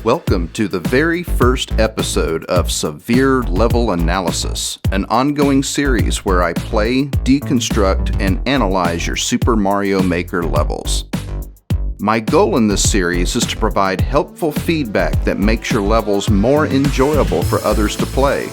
Welcome to the very first episode of Severe Level Analysis, an ongoing series where I play, deconstruct, and analyze your Super Mario Maker levels. My goal in this series is to provide helpful feedback that makes your levels more enjoyable for others to play.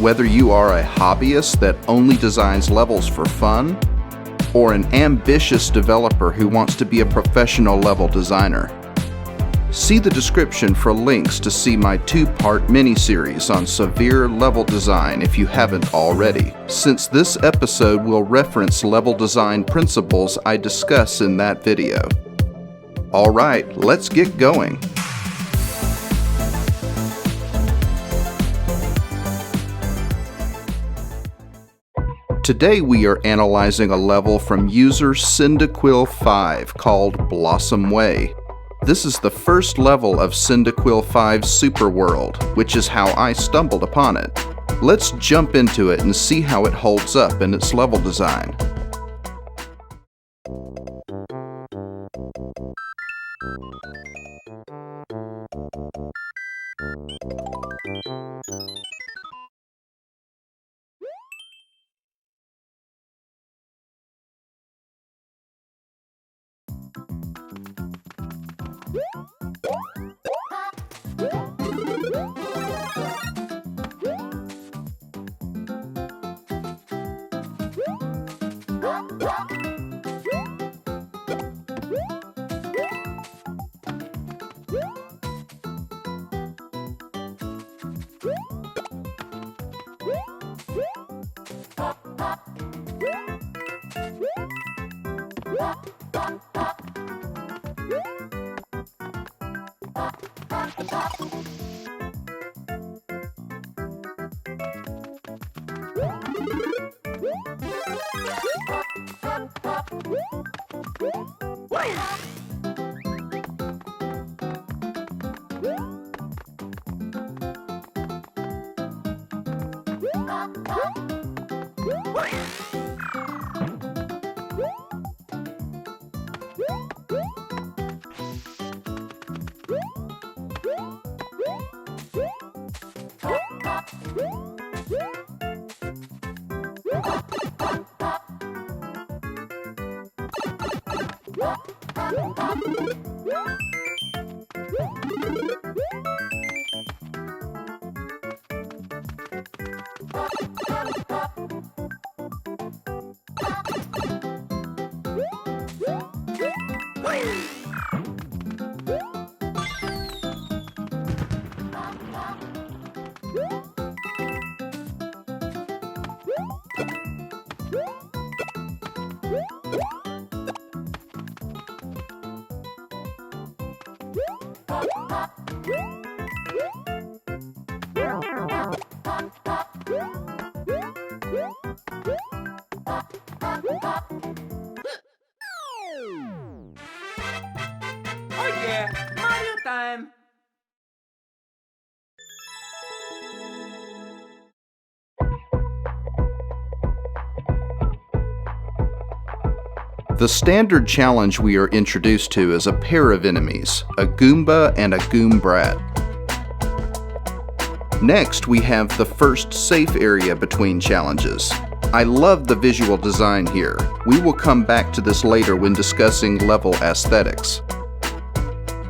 Whether you are a hobbyist that only designs levels for fun, or an ambitious developer who wants to be a professional level designer. See the description for links to see my two-part mini-series on severe level design if you haven't already, since this episode will reference level design principles I discuss in that video. Alright, let's get going. Today we are analyzing a level from user Cyndaquil 5 called Blossom Way. This is the first level of Cyndaquil 5's Super World, which is how I stumbled upon it. Let's jump into it and see how it holds up in its level design. Oh yeah, Mario time! The standard challenge we are introduced to is a pair of enemies, a Goomba and a Goombrat. Next, we have the first safe area between challenges. I love the visual design here. We will come back to this later when discussing level aesthetics.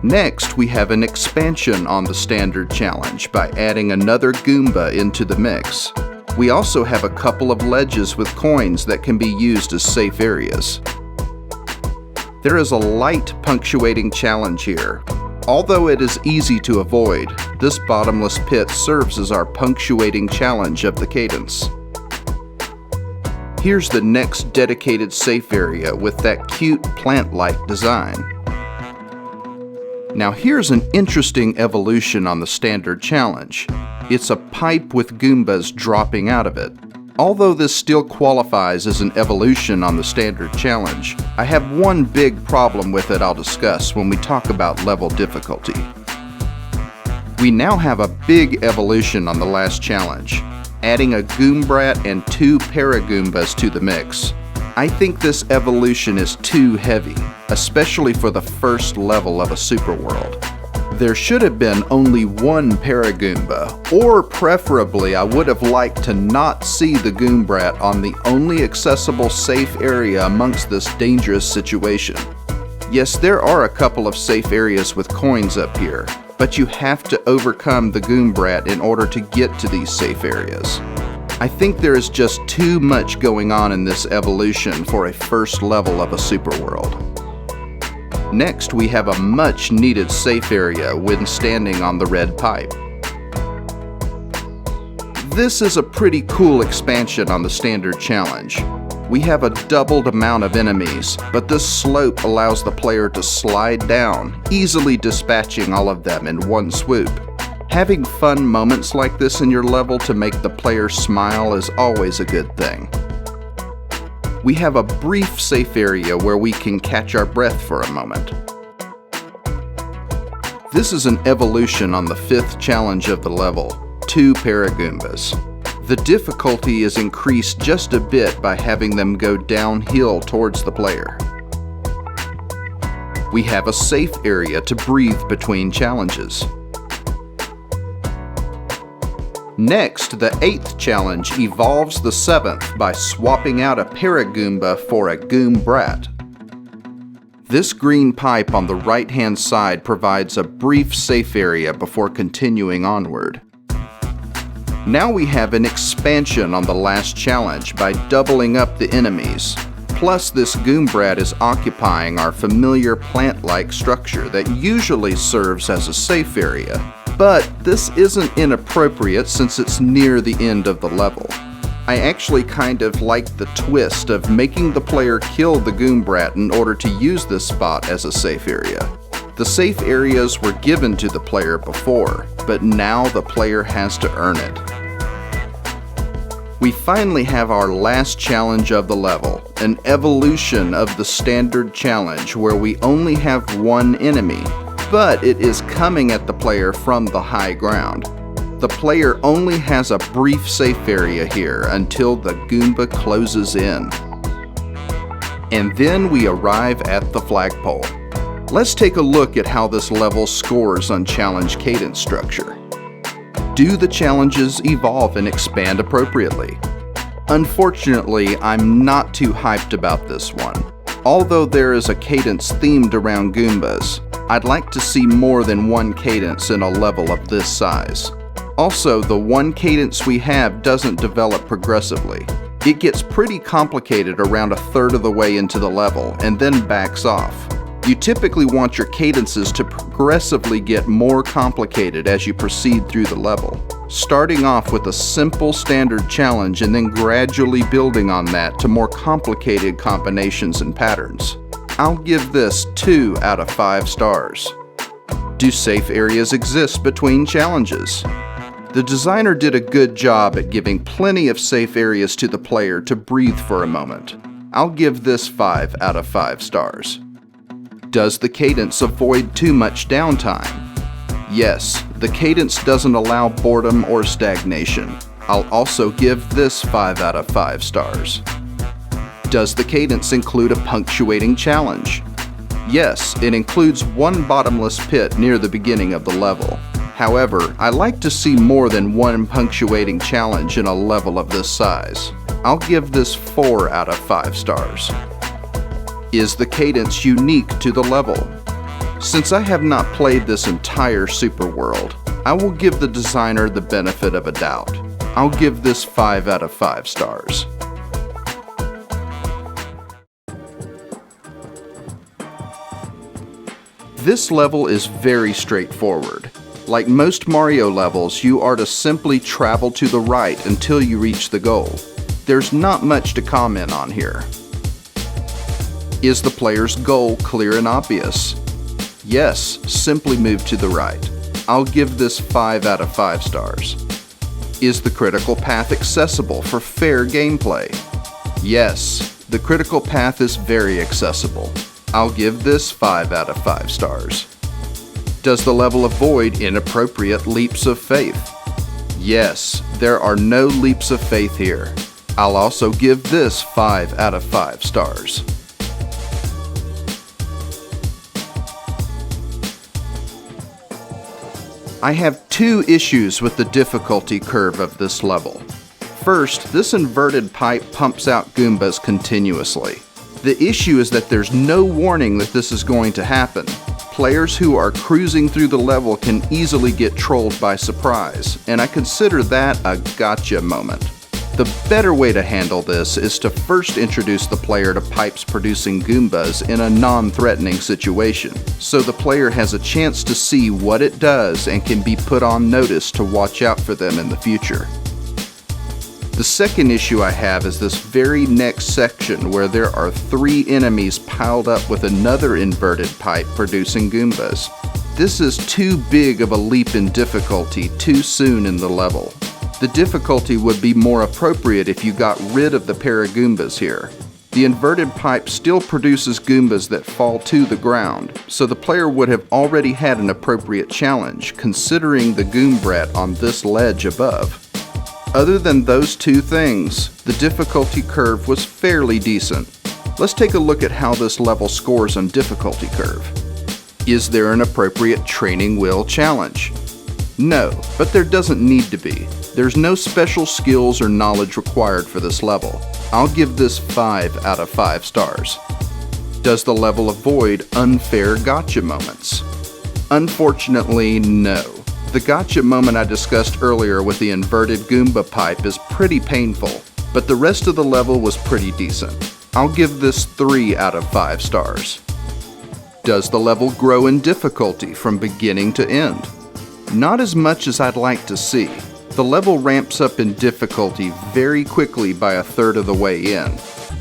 Next, we have an expansion on the standard challenge by adding another Goomba into the mix. We also have a couple of ledges with coins that can be used as safe areas. There is a light punctuating challenge here. Although it is easy to avoid, this bottomless pit serves as our punctuating challenge of the cadence. Here's the next dedicated safe area with that cute plant-like design. Now here's an interesting evolution on the standard challenge. It's a pipe with Goombas dropping out of it. Although this still qualifies as an evolution on the standard challenge, I have one big problem with it I'll discuss when we talk about level difficulty. We now have a big evolution on the last challenge, adding a Goombrat and 2 Paragoombas to the mix. I think this evolution is too heavy, especially for the first level of a super world. There should have been only one Paragoomba, or preferably I would have liked to not see the Goombrat on the only accessible safe area amongst this dangerous situation. Yes, there are a couple of safe areas with coins up here, but you have to overcome the Goombrat in order to get to these safe areas. I think there is just too much going on in this evolution for a first level of a superworld. Next, we have a much needed safe area when standing on the red pipe. This is a pretty cool expansion on the standard challenge. We have a doubled amount of enemies, but this slope allows the player to slide down, easily dispatching all of them in one swoop. Having fun moments like this in your level to make the player smile is always a good thing. We have a brief safe area where we can catch our breath for a moment. This is an evolution on the 5th challenge of the level, 2 Paragoombas. The difficulty is increased just a bit by having them go downhill towards the player. We have a safe area to breathe between challenges. Next, the 8th challenge evolves the 7th by swapping out a Paragoomba for a Goombrat. This green pipe on the right-hand side provides a brief safe area before continuing onward. Now we have an expansion on the last challenge by doubling up the enemies. Plus, this Goombrat is occupying our familiar plant-like structure that usually serves as a safe area. But this isn't inappropriate since it's near the end of the level. I actually kind of like the twist of making the player kill the Goombrat in order to use this spot as a safe area. The safe areas were given to the player before, but now the player has to earn it. We finally have our last challenge of the level, an evolution of the standard challenge where we only have one enemy, but it is coming at the player from the high ground. The player only has a brief safe area here until the Goomba closes in. And then we arrive at the flagpole. Let's take a look at how this level scores on challenge cadence structure. Do the challenges evolve and expand appropriately? Unfortunately, I'm not too hyped about this one. Although there is a cadence themed around Goombas, I'd like to see more than one cadence in a level of this size. Also, the one cadence we have doesn't develop progressively. It gets pretty complicated around a third of the way into the level and then backs off. You typically want your cadences to progressively get more complicated as you proceed through the level, starting off with a simple standard challenge and then gradually building on that to more complicated combinations and patterns. I'll give this 2 out of 5 stars. Do safe areas exist between challenges? The designer did a good job at giving plenty of safe areas to the player to breathe for a moment. I'll give this 5 out of 5 stars. Does the cadence avoid too much downtime? Yes, the cadence doesn't allow boredom or stagnation. I'll also give this 5 out of 5 stars. Does the cadence include a punctuating challenge? Yes, it includes one bottomless pit near the beginning of the level. However, I like to see more than one punctuating challenge in a level of this size. I'll give this 4 out of 5 stars. Is the cadence unique to the level? Since I have not played this entire super world, I will give the designer the benefit of a doubt. I'll give this 5 out of 5 stars. This level is very straightforward. Like most Mario levels, you are to simply travel to the right until you reach the goal. There's not much to comment on here. Is the player's goal clear and obvious? Yes, simply move to the right. I'll give this 5 out of 5 stars. Is the critical path accessible for fair gameplay? Yes, the critical path is very accessible. I'll give this 5 out of 5 stars. Does the level avoid inappropriate leaps of faith? Yes, there are no leaps of faith here. I'll also give this 5 out of 5 stars. I have two issues with the difficulty curve of this level. First, this inverted pipe pumps out Goombas continuously. The issue is that there's no warning that this is going to happen. Players who are cruising through the level can easily get trolled by surprise, and I consider that a gotcha moment. The better way to handle this is to first introduce the player to pipes producing Goombas in a non-threatening situation, so the player has a chance to see what it does and can be put on notice to watch out for them in the future. The second issue I have is this very next section where there are 3 enemies piled up with another inverted pipe producing Goombas. This is too big of a leap in difficulty too soon in the level. The difficulty would be more appropriate if you got rid of the pair of Goombas here. The inverted pipe still produces Goombas that fall to the ground, so the player would have already had an appropriate challenge considering the Goombrat on this ledge above. Other than those two things, the difficulty curve was fairly decent. Let's take a look at how this level scores on difficulty curve. Is there an appropriate training wheel challenge? No, but there doesn't need to be. There's no special skills or knowledge required for this level. I'll give this 5 out of 5 stars. Does the level avoid unfair gotcha moments? Unfortunately, no. The gotcha moment I discussed earlier with the inverted Goomba pipe is pretty painful, but the rest of the level was pretty decent. I'll give this 3 out of 5 stars. Does the level grow in difficulty from beginning to end? Not as much as I'd like to see. The level ramps up in difficulty very quickly by a third of the way in.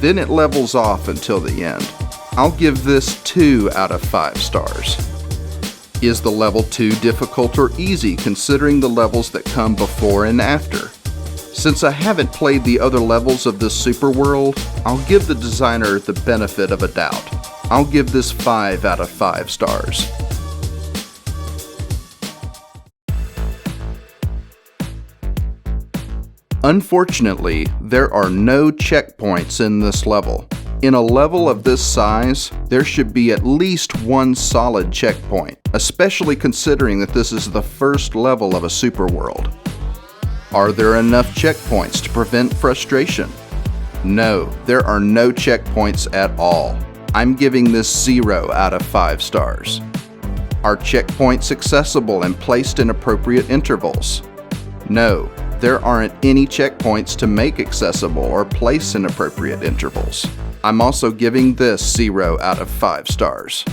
Then it levels off until the end. I'll give this 2 out of 5 stars. Is the level too difficult or easy considering the levels that come before and after? Since I haven't played the other levels of this super world, I'll give the designer the benefit of a doubt. I'll give this 5 out of 5 stars. Unfortunately, there are no checkpoints in this level. In a level of this size, there should be at least one solid checkpoint, especially considering that this is the first level of a super world. Are there enough checkpoints to prevent frustration? No, there are no checkpoints at all. I'm giving this 0 out of 5 stars. Are checkpoints accessible and placed in appropriate intervals? No, there aren't any checkpoints to make accessible or place in appropriate intervals. I'm also giving this 0 out of 5 stars.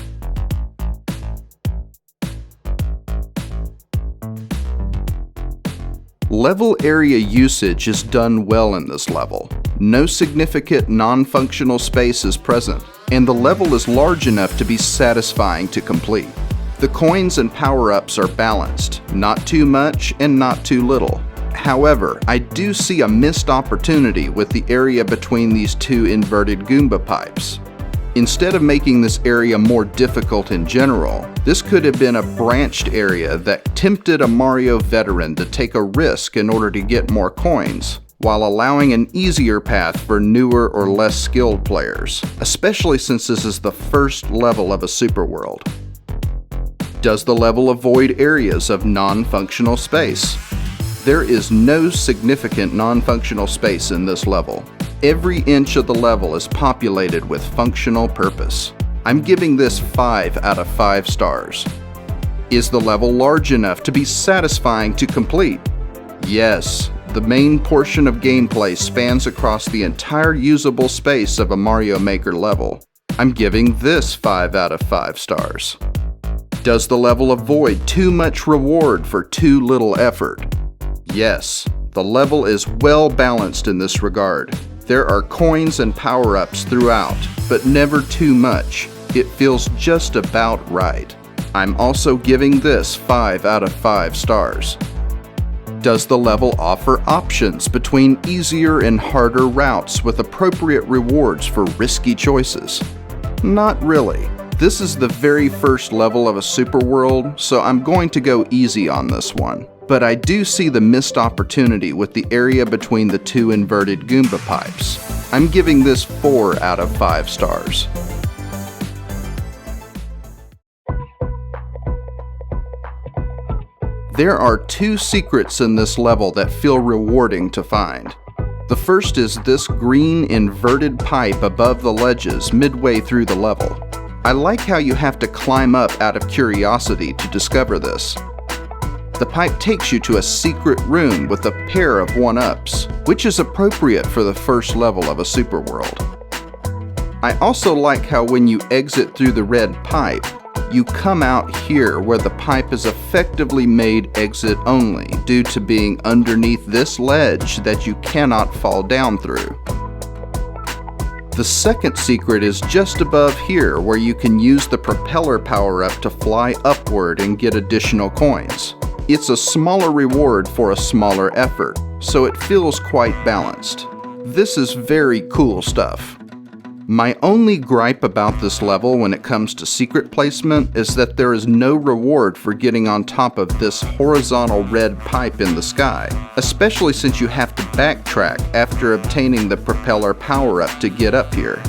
Level area usage is done well in this level. No significant non-functional space is present, and the level is large enough to be satisfying to complete. The coins and power-ups are balanced, not too much and not too little. However, I do see a missed opportunity with the area between these 2 inverted Goomba pipes. Instead of making this area more difficult in general, this could have been a branched area that tempted a Mario veteran to take a risk in order to get more coins, while allowing an easier path for newer or less skilled players, especially since this is the first level of a super world. Does the level avoid areas of non-functional space? There is no significant non-functional space in this level. Every inch of the level is populated with functional purpose. I'm giving this 5 out of 5 stars. Is the level large enough to be satisfying to complete? Yes, the main portion of gameplay spans across the entire usable space of a Mario Maker level. I'm giving this 5 out of 5 stars. Does the level avoid too much reward for too little effort? Yes, the level is well balanced in this regard. There are coins and power-ups throughout, but never too much. It feels just about right. I'm also giving this 5 out of 5 stars. Does the level offer options between easier and harder routes with appropriate rewards for risky choices? Not really. This is the very first level of a super world, so I'm going to go easy on this one. But I do see the missed opportunity with the area between the 2 inverted Goomba pipes. I'm giving this 4 out of 5 stars. There are 2 secrets in this level that feel rewarding to find. The first is this green inverted pipe above the ledges midway through the level. I like how you have to climb up out of curiosity to discover this. The pipe takes you to a secret room with a pair of 1-ups, which is appropriate for the first level of a super world. I also like how when you exit through the red pipe, you come out here where the pipe is effectively made exit only due to being underneath this ledge that you cannot fall down through. The second secret is just above here where you can use the propeller power-up to fly upward and get additional coins. It's a smaller reward for a smaller effort, so it feels quite balanced. This is very cool stuff. My only gripe about this level when it comes to secret placement is that there is no reward for getting on top of this horizontal red pipe in the sky, especially since you have to backtrack after obtaining the propeller power-up to get up here.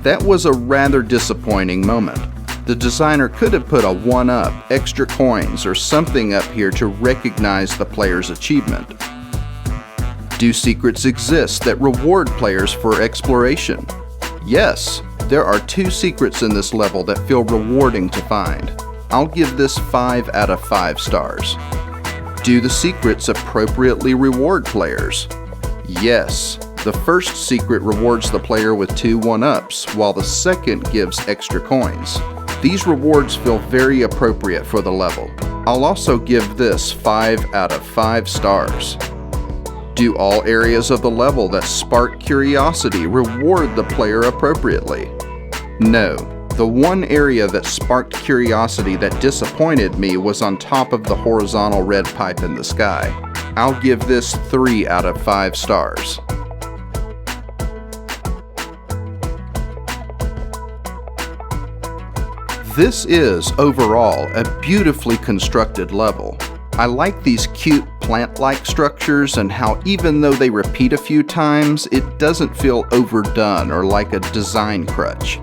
That was a rather disappointing moment. The designer could have put a 1-up, extra coins, or something up here to recognize the player's achievement. Do secrets exist that reward players for exploration? Yes, there are 2 secrets in this level that feel rewarding to find. I'll give this 5 out of 5 stars. Do the secrets appropriately reward players? Yes, the first secret rewards the player with 2 1-ups, while the second gives extra coins. These rewards feel very appropriate for the level. I'll also give this 5 out of 5 stars. Do all areas of the level that spark curiosity reward the player appropriately? No. The one area that sparked curiosity that disappointed me was on top of the horizontal red pipe in the sky. I'll give this 3 out of 5 stars. This is, overall, a beautifully constructed level. I like these cute plant-like structures and how even though they repeat a few times, it doesn't feel overdone or like a design crutch.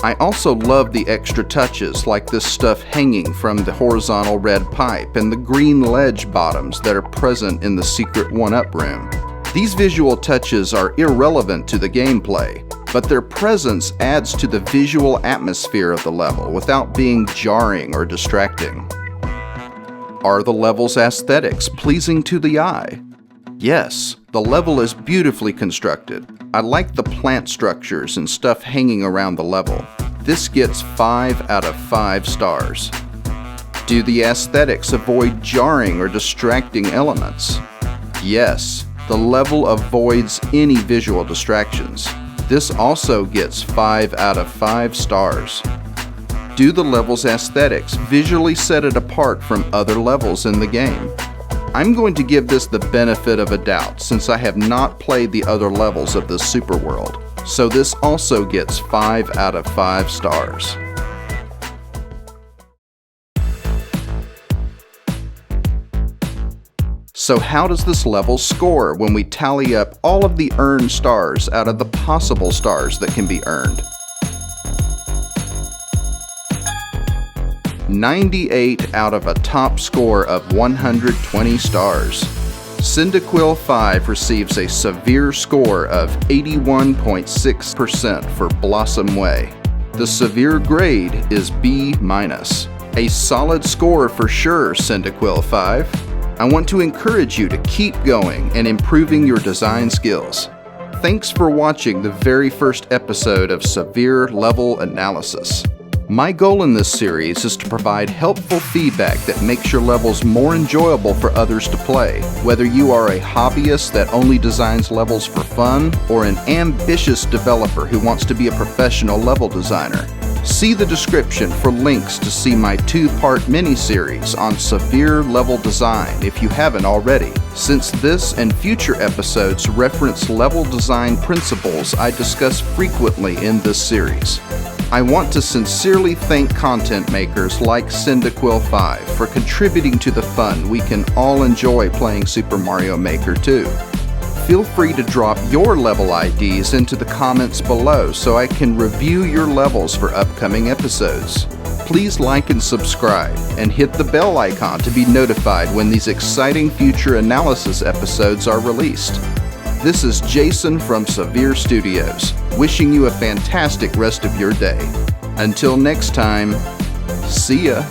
I also love the extra touches like this stuff hanging from the horizontal red pipe and the green ledge bottoms that are present in the secret 1-up room. These visual touches are irrelevant to the gameplay, but their presence adds to the visual atmosphere of the level without being jarring or distracting. Are the level's aesthetics pleasing to the eye? Yes, the level is beautifully constructed. I like the plant structures and stuff hanging around the level. This gets 5 out of 5 stars. Do the aesthetics avoid jarring or distracting elements? Yes, the level avoids any visual distractions. This also gets 5 out of 5 stars. Do the level's aesthetics visually set it apart from other levels in the game? I'm going to give this the benefit of a doubt since I have not played the other levels of this super world, so this also gets 5 out of 5 stars. So how does this level score when we tally up all of the earned stars out of the possible stars that can be earned? 98 out of a top score of 120 stars. Cyndaquil 5 receives a severe score of 81.6% for Blossom Way. The severe grade is B-. A solid score for sure, Cyndaquil 5. I want to encourage you to keep going and improving your design skills. Thanks for watching the very first episode of Severe Level Analysis. My goal in this series is to provide helpful feedback that makes your levels more enjoyable for others to play, whether you are a hobbyist that only designs levels for fun or an ambitious developer who wants to be a professional level designer. See the description for links to see my 2-part mini-series on severe level design if you haven't already, since this and future episodes reference level design principles I discuss frequently in this series. I want to sincerely thank content makers like Cyndaquil 5 for contributing to the fun we can all enjoy playing Super Mario Maker 2. Feel free to drop your level IDs into the comments below so I can review your levels for upcoming episodes. Please like and subscribe, and hit the bell icon to be notified when these exciting future analysis episodes are released. This is Jason from Severe Studios, wishing you a fantastic rest of your day. Until next time, see ya.